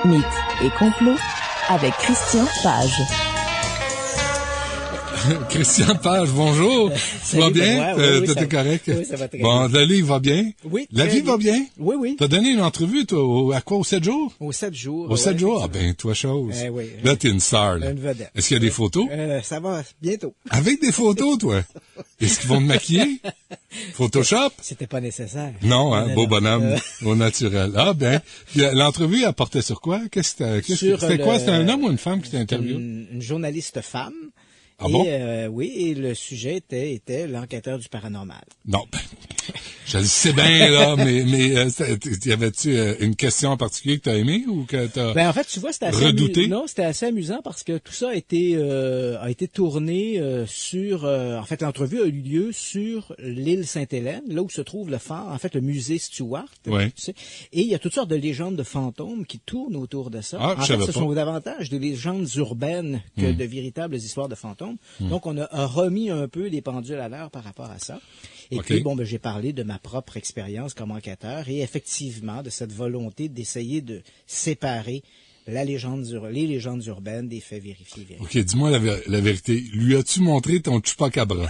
Mythes et complots avec Christian Page. Christian Page, bonjour. Tu vas bien? T'es correct? Oui, ça va très bien. Bon, bien. le livre va bien? Oui. La vie va bien? Oui, oui. T'as donné une entrevue, toi, à quoi, aux 7 jours? Aux 7 jours. Aux 7 jours? Ah ben, toi, chose. Oui. Là, t'es une star, là. Une vedette. Est-ce qu'il y a des photos? Ça va bientôt. Avec des photos, toi? Est-ce qu'ils vont te maquiller? Photoshop? C'était pas nécessaire. Non, hein, beau non. bonhomme, au naturel. Ah ben, puis, l'entrevue, elle portait sur quoi? C'était quoi? C'était un homme ou une femme qui t'a interviewé? Une journaliste femme. Ah bon? Oui, et le sujet était l'enquêteur du paranormal. Non, ben, je le sais bien, là, mais y avait-tu une question en particulier que t'as aimé ou que t'as Ben en fait, tu vois, c'était assez redouté? Non, c'était assez amusant parce que tout ça a été tourné sur en fait l'entrevue a eu lieu sur l'île Sainte-Hélène, là où se trouve le phare, en fait le musée Stuart, Ouais. tu sais. Et il y a toutes sortes de légendes de fantômes qui tournent autour de ça. Ah, En je fait, savais ce pas. sont davantage des légendes urbaines que de véritables histoires de fantômes. Donc on a remis un peu les pendules à l'heure par rapport à ça. Et OK. puis, bon, ben, j'ai parlé de ma propre expérience comme enquêteur et effectivement de cette volonté d'essayer de séparer les légendes urbaines des faits vérifiés. OK, dis-moi la vérité. Lui as-tu montré ton chupacabra?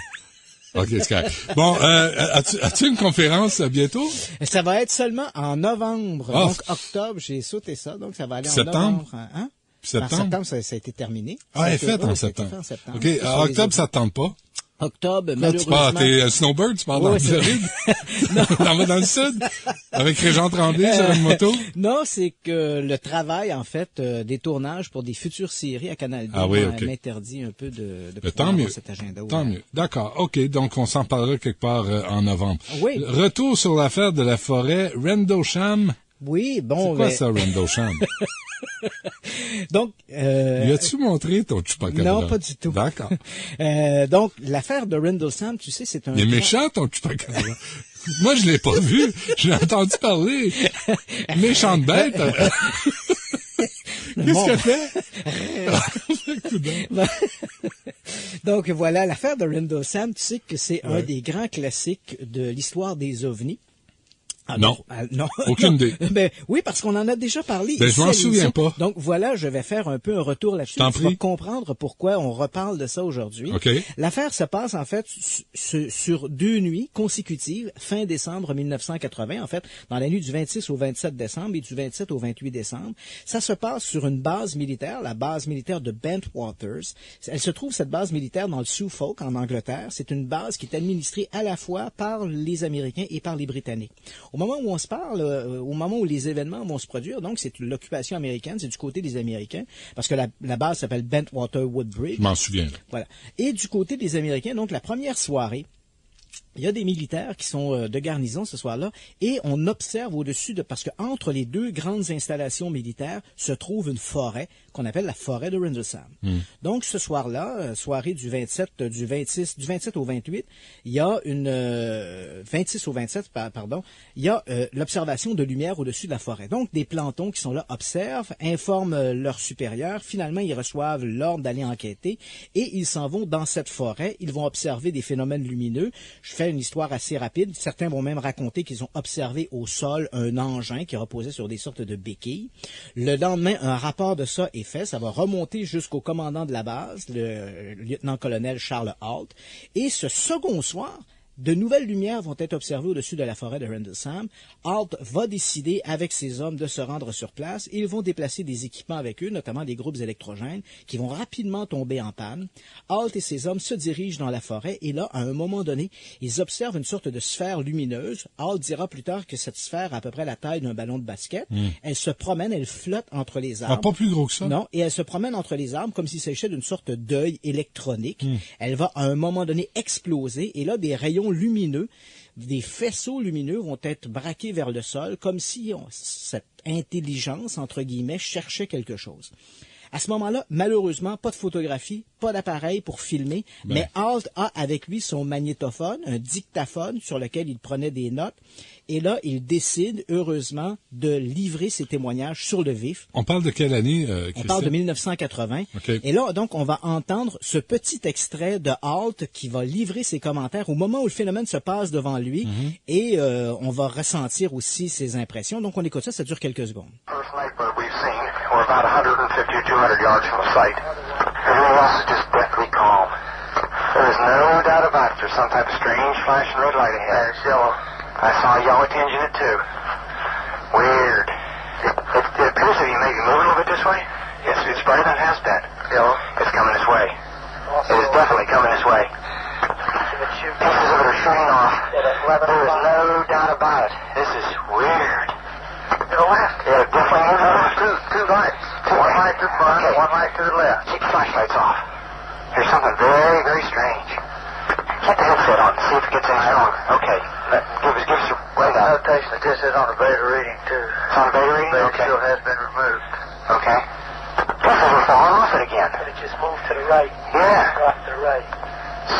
OK, c'est correct. Bon, as-tu une conférence bientôt? Ça va être seulement en novembre. Ah. Donc, octobre, j'ai sauté ça. Donc, ça va aller Septembre? en novembre. Hein? Septembre? En septembre, ça a été terminé. Ah, elle est Ça a faite été- en oui, ça a été septembre. fait en septembre. OK, Sur en les octobre, ça te tente pas? Octobre, Là, tu malheureusement. pars, t'es snowbird, tu pars dans Oui, le c'est vrai. Floride? T'en vas dans le sud? Avec Régent Tremblay sur une moto? Non, c'est que le travail, en fait, des tournages pour des futures séries à Canal 2 Ah oui, ok. m'interdit un peu de Mais pouvoir tant avoir mieux. cet agenda. Tant mieux. D'accord. OK. Donc, on s'en parlera quelque part en novembre. Oui. Retour sur l'affaire de la forêt Rendlesham. Oui, bon. C'est quoi mais- ça, Rendlesham? Donc, Lui as-tu montré ton chupacabra? non, pas du tout. D'accord. Donc, l'affaire de Rendlesham, tu sais, c'est un... Il est méchant, ton chupacabra. Moi, je l'ai pas vu. Je l'ai entendu parler. Méchante bête. Qu'est-ce Bon. qu'elle fait? Coudonc. Donc, voilà, l'affaire de Rendlesham, tu sais que c'est un des grands classiques de l'histoire des ovnis. Ah, Non. Non. Aucune idée. Ben, oui, parce qu'on en a déjà parlé. Ben, ici je m'en à souviens l'émission. pas. Donc, voilà, je vais faire un peu un retour là-dessus. T'en Tu vas prie. comprendre pourquoi on reparle de ça aujourd'hui. OK. L'affaire se passe, en fait, sur 2 nuits consécutives, fin décembre 1980, en fait, dans la nuit du 26 au 27 décembre et du 27 au 28 décembre. Ça se passe sur une base militaire, la base militaire de Bentwaters. Elle se trouve, cette base militaire, dans le Suffolk, en Angleterre. C'est une base qui est administrée à la fois par les Américains et par les Britanniques. Au moment où on se parle, au moment où les événements vont se produire, donc c'est l'occupation américaine, c'est du côté des Américains, parce que la base s'appelle Bentwater Woodbridge. Je m'en souviens. Voilà. Et du côté des Américains, donc la première soirée, il y a des militaires qui sont de garnison ce soir-là et on observe au-dessus de... Parce que entre les deux grandes installations militaires se trouve une forêt qu'on appelle la forêt de Rendlesham. Donc ce soir-là, soirée du 27 au 28, il y a une... 26 au 27, pardon, il y a l'observation de lumière au-dessus de la forêt. Donc des plantons qui sont là observent, informent leurs supérieurs, finalement ils reçoivent l'ordre d'aller enquêter et ils s'en vont dans cette forêt, ils vont observer des phénomènes lumineux. Je fais une histoire assez rapide. Certains vont même raconter qu'ils ont observé au sol un engin qui reposait sur des sortes de béquilles. Le lendemain, un rapport de ça est fait. Ça va remonter jusqu'au commandant de la base, le lieutenant-colonel Charles Halt. Et ce second soir, de nouvelles lumières vont être observées au-dessus de la forêt de Rendlesham. Halt va décider avec ses hommes de se rendre sur place. Ils vont déplacer des équipements avec eux, notamment des groupes électrogènes, qui vont rapidement tomber en panne. Halt et ses hommes se dirigent dans la forêt et là, à un moment donné, ils observent une sorte de sphère lumineuse. Halt dira plus tard que cette sphère a à peu près la taille d'un ballon de basket. Elle se promène, elle flotte entre les arbres. Ah, pas plus gros que ça? Non, et elle se promène entre les arbres comme s'il s'agissait d'une sorte d'œil électronique. Elle va à un moment donné exploser et là, des rayons lumineux, des faisceaux lumineux vont être braqués vers le sol comme si cette intelligence, entre guillemets, cherchait quelque chose. À ce moment-là, malheureusement, pas de photographie, pas d'appareil pour filmer, mais Halt a avec lui son magnétophone, un dictaphone sur lequel il prenait des notes. Et là, il décide, heureusement, de livrer ses témoignages sur le vif. On parle de quelle année, On parle de 1980. Okay. Et là, donc, on va entendre ce petit extrait de Halt qui va livrer ses commentaires au moment où le phénomène se passe devant lui. Et on va ressentir aussi ses impressions. Donc, on écoute ça dure quelques secondes. First nightbird we've seen, we're about 150 or 200 yards from the site. Everything else is just deathly calm. There is no doubt about it. There's some type of strange flashing red light ahead. It's yellow. I saw a yellow tinge in it too. Weird. It appears to be maybe moving a little bit this way. Yes, it's brighter than it has been. Yellow. It's coming this way. It is definitely coming this way. Pieces of it are shooting off. There is no doubt about it. This is weird. To the left. Yeah, definitely moving around. Two lights. One light to the front, one light to the left. Keep the flashlights off. There's something very, very strange. Get the headset on, see if it gets any stronger. Okay. Give us your rundown. Notation that this is on a beta reading, too. It's on a beta reading? Beta okay. Still has been removed. Okay. Pieces are falling off it again. But it just moved to the right. Yeah. Off to the right.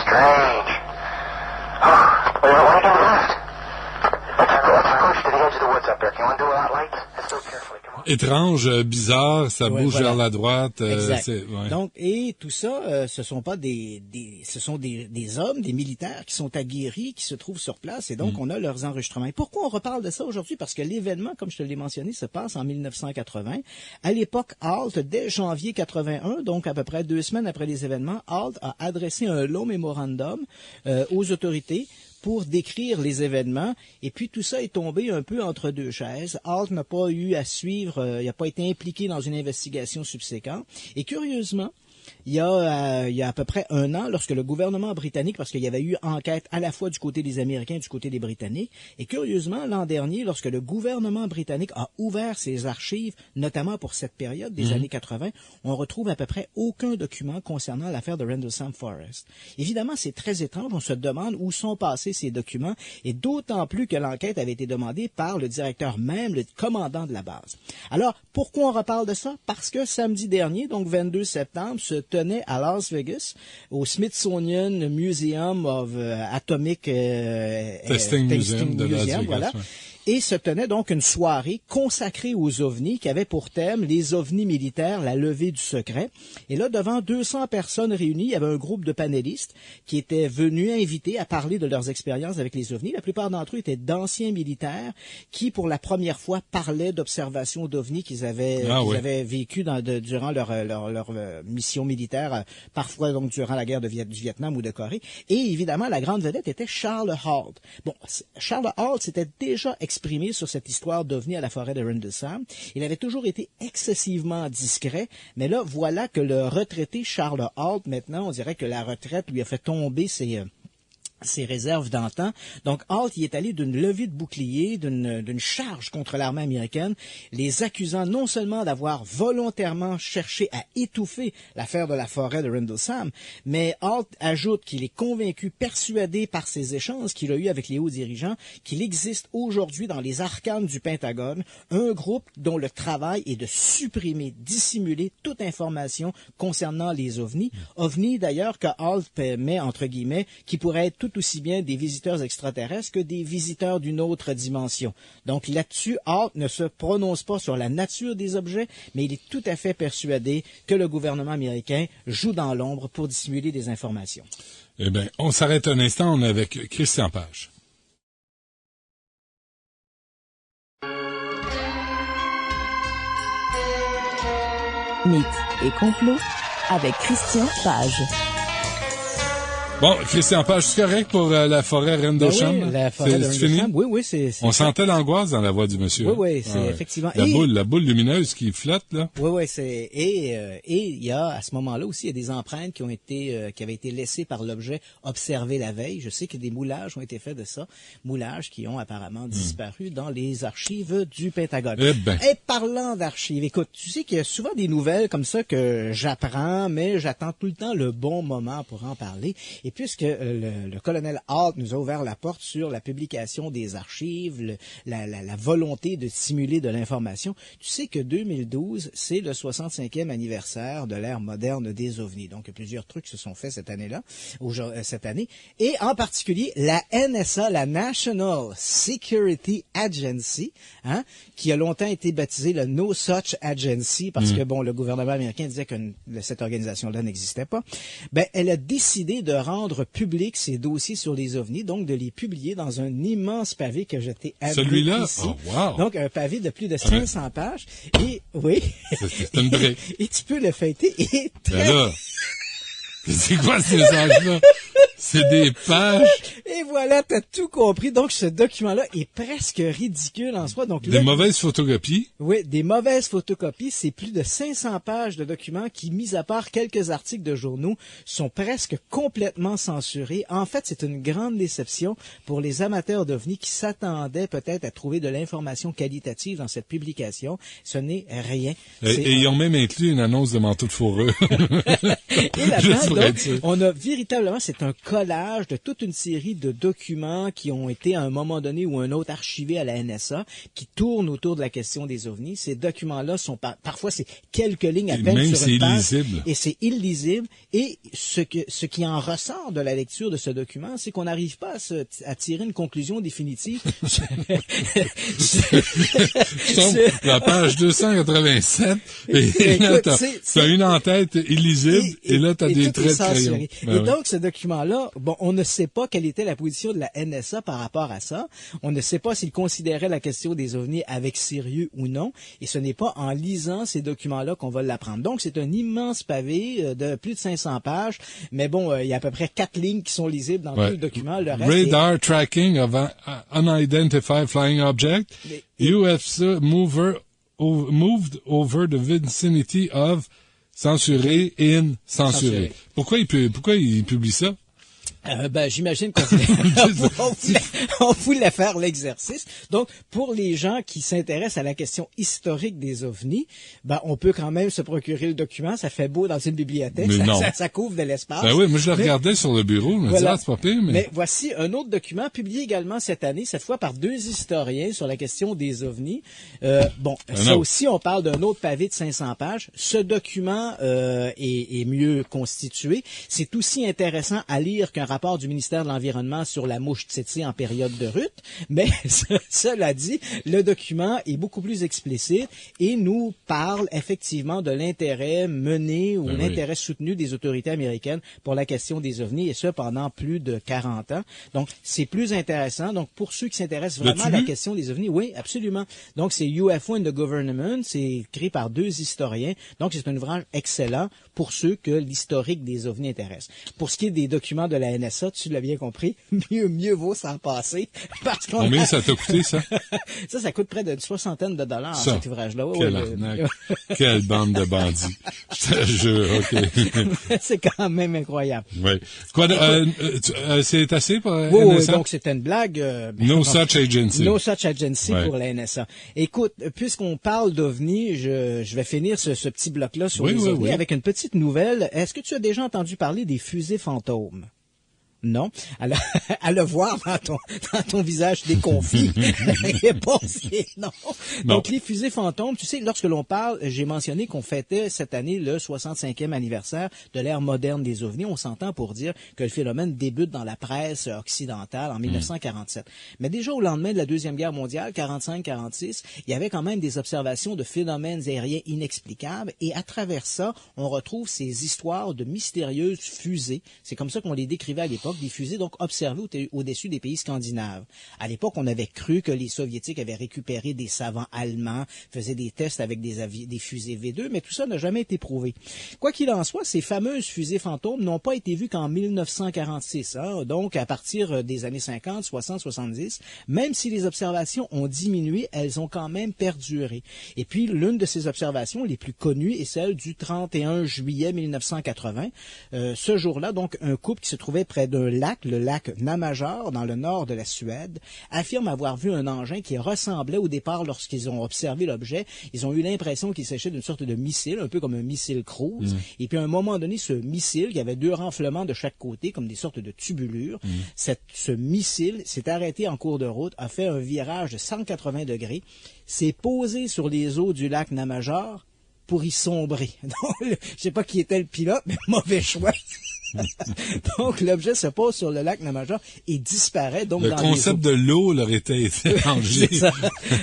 Strange. Oh, wait, what are you doing left? Let's approach to the edge of the woods up there. Can you undo without lights? Let's do it carefully. Étrange, bizarre, ça bouge vers la droite. Donc, et tout ça, ce sont pas ce sont des hommes, des militaires qui sont aguerris, qui se trouvent sur place, et donc on a leurs enregistrements. Et pourquoi on reparle de ça aujourd'hui? Parce que l'événement, comme je te l'ai mentionné, se passe en 1980. À l'époque, Halt, dès janvier 81, donc à peu près 2 semaines après les événements, Halt a adressé un long mémorandum aux autorités pour décrire les événements. Et puis, tout ça est tombé un peu entre deux chaises. Halt n'a pas eu à suivre, il n'a pas été impliqué dans une investigation subséquente. Et curieusement, il y a à peu près 1 an, lorsque le gouvernement britannique, parce qu'il y avait eu enquête à la fois du côté des Américains et du côté des Britanniques, et curieusement, l'an dernier, lorsque le gouvernement britannique a ouvert ses archives, notamment pour cette période des années 80, on retrouve à peu près aucun document concernant l'affaire de Rendlesham Forest. Évidemment, c'est très étrange, on se demande où sont passés ces documents, et d'autant plus que l'enquête avait été demandée par le directeur même, le commandant de la base. Alors, pourquoi on reparle de ça? Parce que samedi dernier, donc 22 septembre, se tenait à Las Vegas, au Smithsonian Museum of Atomic Testing Museum de Las Vegas. Voilà. Ouais. Et se tenait donc une soirée consacrée aux ovnis qui avait pour thème les ovnis militaires, la levée du secret. Et là, devant 200 personnes réunies, il y avait un groupe de panélistes qui étaient venus invités à parler de leurs expériences avec les ovnis. La plupart d'entre eux étaient d'anciens militaires qui, pour la première fois, parlaient d'observations d'ovnis qu'ils avaient, avaient vécues durant leur mission militaire, parfois donc durant la guerre du Vietnam ou de Corée. Et évidemment, la grande vedette était Charles Halt. Bon, Charles Halt s'était déjà exprimé sur cette histoire d'OVNI à la forêt de Rendlesham. Il avait toujours été excessivement discret, mais là, voilà que le retraité Charles Halt, maintenant, on dirait que la retraite lui a fait tomber ses réserves d'antan. Donc, Halt y est allé d'une levée de bouclier, d'une charge contre l'armée américaine, les accusant non seulement d'avoir volontairement cherché à étouffer l'affaire de la forêt de Rendlesham, mais Halt ajoute qu'il est convaincu, persuadé par ses échanges qu'il a eus avec les hauts dirigeants, qu'il existe aujourd'hui dans les arcanes du Pentagone un groupe dont le travail est de supprimer, dissimuler toute information concernant les ovnis. OVNI, d'ailleurs, que Halt met entre guillemets, qui pourrait être tout aussi bien des visiteurs extraterrestres que des visiteurs d'une autre dimension. Donc là-dessus, Halt ne se prononce pas sur la nature des objets, mais il est tout à fait persuadé que le gouvernement américain joue dans l'ombre pour dissimuler des informations. Eh bien, on s'arrête un instant, on est avec Christian Page. Mythes et complots avec Christian Page. Bon, Christian Page, c'est correct pour la forêt Rendlesham? Ben oui, la forêt de Rendlesham. Oui, c'est on sentait l'angoisse dans la voix du monsieur. Oui, c'est effectivement. La boule lumineuse qui flotte, là. Oui, et il y a, à ce moment-là aussi, il y a des empreintes qui avaient été laissées par l'objet observé la veille. Je sais que des moulages ont été faits de ça. Moulages qui ont apparemment disparu dans les archives du Pentagone. Et parlant d'archives, écoute, tu sais qu'il y a souvent des nouvelles comme ça que j'apprends, mais j'attends tout le temps le bon moment pour en parler. Et Et puisque le colonel Hart nous a ouvert la porte sur la publication des archives, la volonté de simuler de l'information, tu sais que 2012, c'est le 65e anniversaire de l'ère moderne des ovnis. Donc, plusieurs trucs se sont faits cette année-là, cette année. Et en particulier, la NSA, la National Security Agency, hein, qui a longtemps été baptisée le No Such Agency, parce que, bon, le gouvernement américain disait que cette organisation-là n'existait pas. Ben, elle a décidé de rendre public ces dossiers sur les ovnis, donc de les publier dans un immense pavé que je t'ai amené Celui-là? ici. Oh, wow. Donc, un pavé de plus de 500 pages. Et, oui. C'est une brique. Et tu peux le feuilleter. Et Ben là, c'est quoi ces messages-là? C'est des pages. Et voilà, t'as tout compris. Donc, ce document-là est presque ridicule en soi. Donc, Des mauvaises photocopies. Oui, des mauvaises photocopies. C'est plus de 500 pages de documents qui, mis à part quelques articles de journaux, sont presque complètement censurés. En fait, c'est une grande déception pour les amateurs d'OVNI qui s'attendaient peut-être à trouver de l'information qualitative dans cette publication. Ce n'est rien. Et ils ont même inclus une annonce de manteau de fourrure. Et là-dedans, donc, on a véritablement, c'est un collage de toute une série de documents qui ont été à un moment donné ou un autre archivés à la NSA, qui tournent autour de la question des ovnis. Ces documents-là sont parfois c'est quelques lignes à peine même sur une page. Illisible. Et c'est illisible. Et ce qui en ressort de la lecture de ce document, c'est qu'on n'arrive pas à tirer une conclusion définitive. La page 287. Et là, t'as une en-tête illisible, et là, t'as des traits de crayon. Et donc, ce document-là, bon, on ne sait pas quelle était la position de la NSA par rapport à ça. On ne sait pas s'ils considéraient la question des ovnis avec sérieux ou non. Et ce n'est pas en lisant ces documents-là qu'on va l'apprendre. Donc, c'est un immense pavé de plus de 500 pages. Mais bon, il y a à peu près 4 lignes qui sont lisibles dans tout le document. Le reste Radar tracking of unidentified flying object. UFO moved over the vicinity of censuré in censuré. Pourquoi il publie ça? J'imagine qu'on voulait faire l'exercice. Donc, pour les gens qui s'intéressent à la question historique des ovnis, on peut quand même se procurer le document. Ça fait beau dans une bibliothèque. Ça couvre de l'espace. Ben oui, moi je le regardais sur le bureau. Je me disais, c'est pas pire, mais voici un autre document publié également cette année, cette fois par 2 historiens sur la question des ovnis. Ça aussi, on parle d'un autre pavé de 500 pages. Ce document est mieux constitué. C'est aussi intéressant à lire qu'un rapport du ministère de l'Environnement sur la mouche tsetse en période de rut, mais cela dit, le document est beaucoup plus explicite et nous parle effectivement de l'intérêt mené ou l'intérêt soutenu des autorités américaines pour la question des ovnis, et ce pendant plus de 40 ans. Donc, c'est plus intéressant. Donc, pour ceux qui s'intéressent vraiment à la question des ovnis, oui, absolument. Donc, c'est UFO and the Government, c'est écrit par 2 historiens. Donc, c'est un ouvrage excellent pour ceux que l'historique des ovnis intéresse. Pour ce qui est des documents de la NSA, tu l'as bien compris, mieux vaut s'en passer. Parce qu'on combien ça t'a coûté, ça? Ça coûte près d'une $60, cet ouvrage-là. Quelle bande de bandits. Je te jure, OK. C'est quand même incroyable. Oui. Quoi, c'est assez pour NSA? Oui, donc c'était une blague. No Such Agency. No Such Agency pour la NSA. Écoute, puisqu'on parle d'OVNI, je vais finir ce petit bloc-là sur les OVNI avec une petite nouvelle. Est-ce que tu as déjà entendu parler des fusées fantômes? Non. Alors, à le voir dans ton visage déconfit, la réponse est non. Donc, les fusées fantômes, tu sais, lorsque l'on parle, j'ai mentionné qu'on fêtait cette année le 65e anniversaire de l'ère moderne des ovnis. On s'entend pour dire que le phénomène débute dans la presse occidentale en 1947. Mais déjà au lendemain de la Deuxième Guerre mondiale, 45-46, il y avait quand même des observations de phénomènes aériens inexplicables. Et à travers ça, on retrouve ces histoires de mystérieuses fusées. C'est comme ça qu'on les décrivait à l'époque. Des fusées donc observées au-dessus des pays scandinaves. À l'époque, on avait cru que les Soviétiques avaient récupéré des savants allemands, faisaient des tests avec des fusées V2, mais tout ça n'a jamais été prouvé. Quoi qu'il en soit, ces fameuses fusées fantômes n'ont pas été vues qu'en 1946, donc à partir des années 50, 60, 70, même si les observations ont diminué, elles ont quand même perduré. Et puis, l'une de ces observations les plus connues est celle du 31 juillet 1980. Ce jour-là, donc, un couple qui se trouvait près d'un un lac, le lac Namajor, dans le nord de la Suède, affirment avoir vu un engin qui ressemblait au départ, lorsqu'ils ont observé l'objet, ils ont eu l'impression qu'il s'agissait d'une sorte de missile, un peu comme un missile cruise. Et puis à un moment donné, ce missile, qui avait 2 renflements de chaque côté, comme des sortes de tubulures, ce missile s'est arrêté en cours de route, a fait un virage de 180 degrés, s'est posé sur les eaux du lac Namajor pour y sombrer. Donc, je sais pas qui était le pilote, mais mauvais choix. Donc, l'objet se pose sur le lac Namajor et disparaît. Donc, le dans concept les eaux. de l'eau leur était étranger. C'est ça.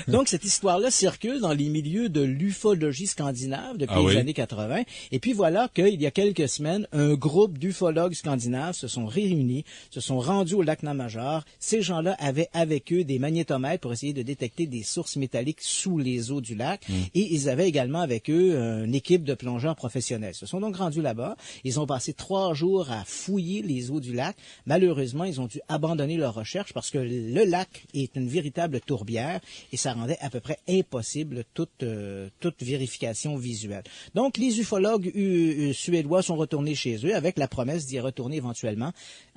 Donc, cette histoire-là circule dans les milieux de l'ufologie scandinave depuis les années 80. Et puis voilà qu'il y a quelques semaines, un groupe d'ufologues scandinaves se sont réunis, se sont rendus au lac Namajor. Ces gens-là avaient avec eux des magnétomètres pour essayer de détecter des sources métalliques sous les eaux du lac. Et ils avaient également avec eux une équipe de plongeurs professionnels. Ils se sont donc rendus là-bas. Ils ont passé 3 jours à fouiller les eaux du lac. Malheureusement, ils ont dû abandonner leur recherche parce que le lac est une véritable tourbière et ça rendait à peu près impossible toute vérification visuelle. Donc, les ufologues suédois sont retournés chez eux avec la promesse d'y retourner éventuellement,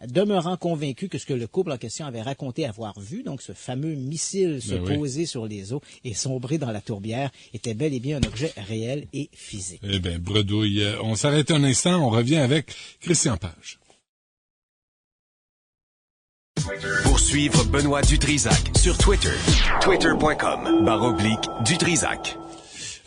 demeurant convaincus que ce que le couple en question avait raconté avoir vu, donc ce fameux missile se poser sur les eaux et sombrer dans la tourbière, était bel et bien un objet réel et physique. Eh bien, bredouille. On s'arrête un instant, on revient avec Christian Page. Pour suivre Benoît Dutrisac sur Twitter, twitter.com/Dutrisac.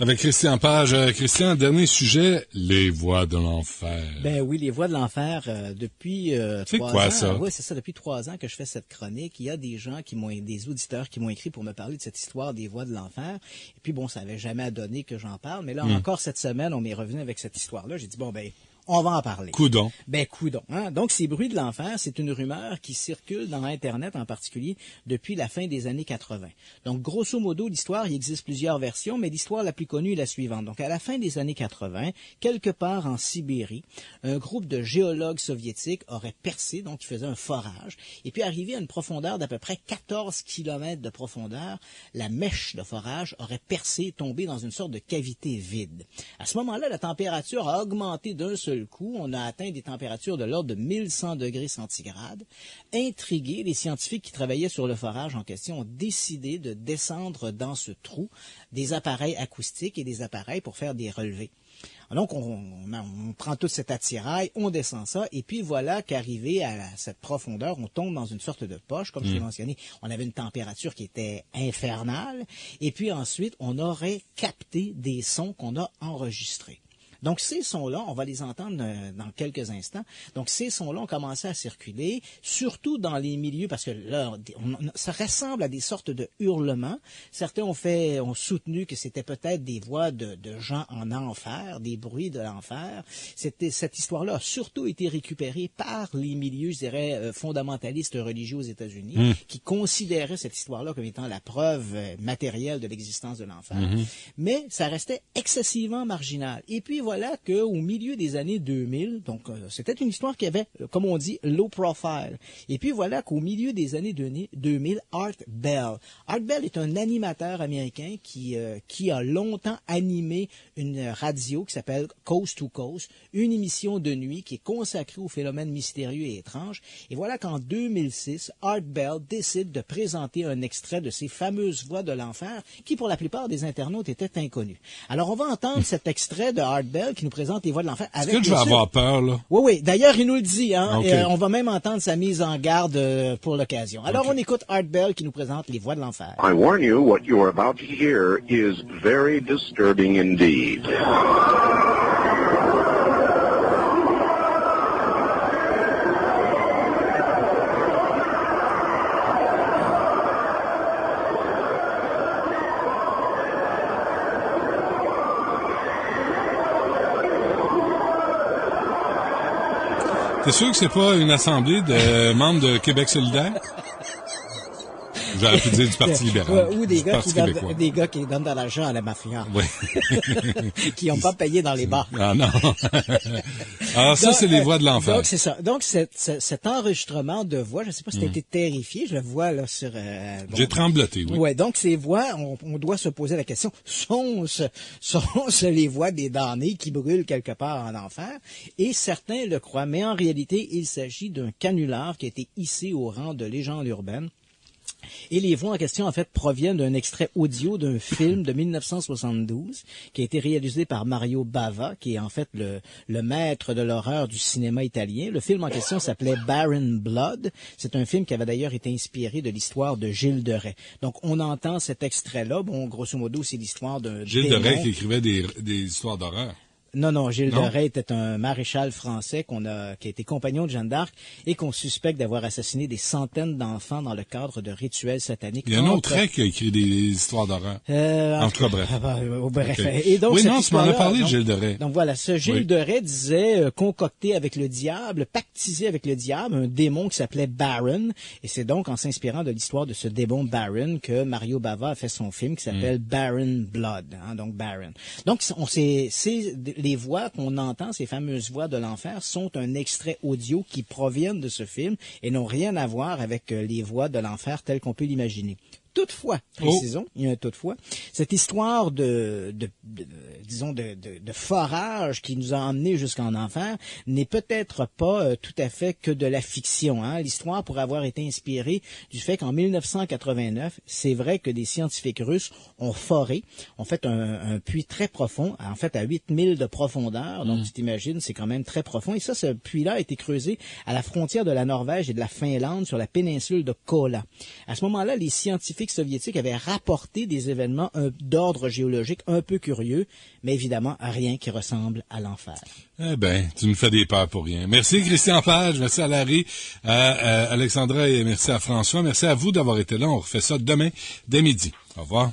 Avec Christian Page. Christian, dernier sujet, les voies de l'enfer. Ben oui, les voies de l'enfer, depuis 3 ans. quoi, ça? Oui, c'est ça, depuis 3 ans que je fais cette chronique. Il y a des gens des auditeurs qui m'ont écrit pour me parler de cette histoire des voies de l'enfer. Et puis bon, ça avait jamais donné que j'en parle. Mais là, encore cette semaine, on m'est revenu avec cette histoire-là. J'ai dit, bon, ben, on va en parler. Coudon. Ben, coudon. Hein? Donc, ces bruits de l'enfer, c'est une rumeur qui circule dans Internet en particulier depuis la fin des années 80. Donc, grosso modo, l'histoire, il existe plusieurs versions, mais l'histoire la plus connue est la suivante. Donc, à la fin des années 80, quelque part en Sibérie, un groupe de géologues soviétiques aurait percé, donc ils faisaient un forage, et puis arrivé à une profondeur d'à peu près 14 kilomètres de profondeur, la mèche de forage aurait percé, tombé dans une sorte de cavité vide. À ce moment-là, la température a augmenté d'un seul coup, on a atteint des températures de l'ordre de 1100 degrés centigrades. Intrigués, les scientifiques qui travaillaient sur le forage en question ont décidé de descendre dans ce trou des appareils acoustiques et des appareils pour faire des relevés. Donc, on prend tout cet attirail, on descend ça, et puis voilà qu'arrivé à cette profondeur, on tombe dans une sorte de poche, comme je l'ai mentionné. On avait une température qui était infernale, et puis ensuite, on aurait capté des sons qu'on a enregistrés. Donc, ces sons-là, on va les entendre dans quelques instants. Donc, ces sons-là ont commencé à circuler, surtout dans les milieux, parce que là, ça ressemble à des sortes de hurlements. Certains ont soutenu que c'était peut-être des voix de gens en enfer, des bruits de l'enfer. Cette histoire-là a surtout été récupérée par les milieux, je dirais, fondamentalistes religieux aux États-Unis, qui considéraient cette histoire-là comme étant la preuve matérielle de l'existence de l'enfer. Mais ça restait excessivement marginal. Et puis, voilà qu'au milieu des années 2000, donc c'était une histoire qui avait, comme on dit, low profile. Et puis voilà qu'au milieu des années 2000, Art Bell est un animateur américain qui a longtemps animé une radio qui s'appelle Coast to Coast, une émission de nuit qui est consacrée aux phénomènes mystérieux et étranges. Et voilà qu'en 2006, Art Bell décide de présenter un extrait de ces fameuses voix de l'enfer qui, pour la plupart des internautes, étaient inconnues. Alors, on va entendre cet extrait de Art Bell qui nous présente les voix de l'enfer. Est-ce que je vais avoir peur, là? Oui. D'ailleurs, il nous le dit, hein. Okay. On va même entendre sa mise en garde pour l'occasion. Alors, on écoute Art Bell qui nous présente les voix de l'enfer. I warn you, what you are about to hear is very disturbing indeed. T'es sûr que c'est pas une assemblée de membres de Québec solidaire? J'aurais pu dire du Parti libéral. Ou des Du gars, Parti québécois. des gars qui donnent de l'argent à la mafia. Oui. Qui n'ont pas payé dans les bars. Ah non. Alors ça, Donc, c'est les voix de l'enfer. Donc, c'est ça. Donc, cet enregistrement de voix, je sais pas si tu as été terrifié, je le vois là sur... bon. J'ai trembloté, oui. Ouais, donc ces voix, on doit se poser la question, sont-ce les voix des damnés qui brûlent quelque part en enfer? Et certains le croient, mais en réalité, il s'agit d'un canular qui a été hissé au rang de légende urbaine. Et les voix en question, en fait, proviennent d'un extrait audio d'un film de 1972 qui a été réalisé par Mario Bava, qui est en fait le maître de l'horreur du cinéma italien. Le film en question s'appelait Baron Blood. C'est un film qui avait d'ailleurs été inspiré de l'histoire de Gilles de Rais. Donc, on entend cet extrait-là. Bon, grosso modo, c'est l'histoire d'un Gilles de démon. Rais qui écrivait des histoires d'horreur. Non, Gilles Non? de Rais était un maréchal français qui a été compagnon de Jeanne d'Arc et qu'on suspecte d'avoir assassiné des centaines d'enfants dans le cadre de rituels sataniques. Il y a un autre Rais qui a écrit des histoires d'horreur. En tout cas, bref. Bref. Okay. Et donc, oui, non, tu m'en as histoire-là, parlé de donc- Gilles de Rais. Donc voilà, ce Gilles de Rais disait concocter avec le diable, pactiser avec le diable, un démon qui s'appelait Baron. Et c'est donc en s'inspirant de l'histoire de ce démon Baron que Mario Bava a fait son film qui s'appelle Baron Blood. Hein, donc Baron. Donc c'est les voix qu'on entend, ces fameuses voix de l'enfer, sont un extrait audio qui proviennent de ce film et n'ont rien à voir avec les voix de l'enfer telles qu'on peut l'imaginer. Toutefois, précisons, il y a un toutefois, cette histoire disons de forage qui nous a emmenés jusqu'en enfer n'est peut-être pas tout à fait que de la fiction. Hein. L'histoire pourrait avoir été inspirée du fait qu'en 1989, c'est vrai que des scientifiques russes ont fait un puits très profond, en fait à 8000 de profondeur, donc tu t'imagines, c'est quand même très profond. Et ça, ce puits-là a été creusé à la frontière de la Norvège et de la Finlande sur la péninsule de Kola. À ce moment-là, les scientifiques soviétiques avaient rapporté des événements d'ordre géologique un peu curieux, mais évidemment rien qui ressemble à l'enfer. Eh ben, tu nous fais des peurs pour rien. Merci Christian Page, merci à Larry, à Alexandra et merci à François. Merci à vous d'avoir été là. On refait ça demain dès midi. Au revoir.